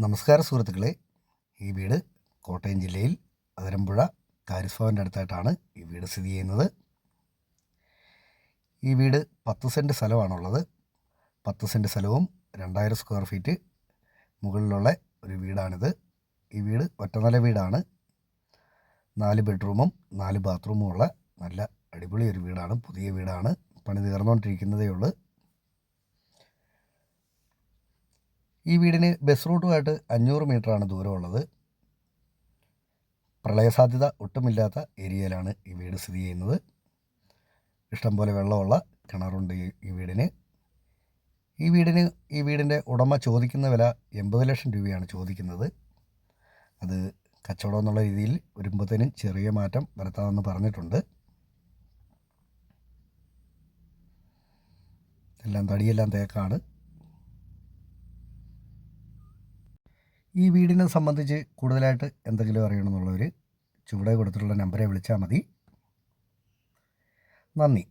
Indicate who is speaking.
Speaker 1: നമസ്കാരം സുഹൃത്തുക്കളെ. ഈ വീട് കോട്ടയം ജില്ലയിൽ അതിരമ്പുഴ കാരിസ്ഭവൻ്റെ അടുത്തായിട്ടാണ് ഈ വീട് സ്ഥിതി ചെയ്യുന്നത്. ഈ വീട് 10 സെൻറ്റ് സ്ഥലമാണുള്ളത്. 10 സെൻറ്റ് സ്ഥലവും 2000 സ്ക്വയർ ഫീറ്റ് മുകളിലുള്ള ഒരു വീടാണിത്. ഈ വീട് ഒറ്റനില വീടാണ്. 4 ബെഡ്റൂമും 4 ബാത്റൂമും ഉള്ള നല്ല അടിപൊളി ഒരു വീടാണ്. പുതിയ വീടാണ്, പണി തീർന്നുകൊണ്ടിരിക്കുന്നതേ ഉള്ളൂ. ഈ വീടിന് ബസ് റൂട്ടുമായിട്ട് 500 മീറ്ററാണ് ദൂരമുള്ളത്. പ്രളയസാധ്യത ഒട്ടുമില്ലാത്ത ഏരിയയിലാണ് ഈ വീട് സ്ഥിതി ചെയ്യുന്നത്. ഇഷ്ടംപോലെ വെള്ളമുള്ള കിണറുണ്ട് ഈ വീടിന്. ഈ വീടിൻ്റെ ഉടമ ചോദിക്കുന്ന വില 80 ലക്ഷം രൂപയാണ് ചോദിക്കുന്നത്. അത് കച്ചവടം എന്നുള്ള രീതിയിൽ വരുമ്പോഴത്തേനും ചെറിയ മാറ്റം വരുത്താമെന്ന് പറഞ്ഞിട്ടുണ്ട്. തടിയെല്ലാം തേക്കാണ്. ഈ വീടിനെ സംബന്ധിച്ച് കൂടുതലായിട്ട് എന്തെങ്കിലും അറിയണമെന്നുള്ളവർ ചുവടെ കൊടുത്തിട്ടുള്ള നമ്പറെ വിളിച്ചാൽ മതി. നന്ദി.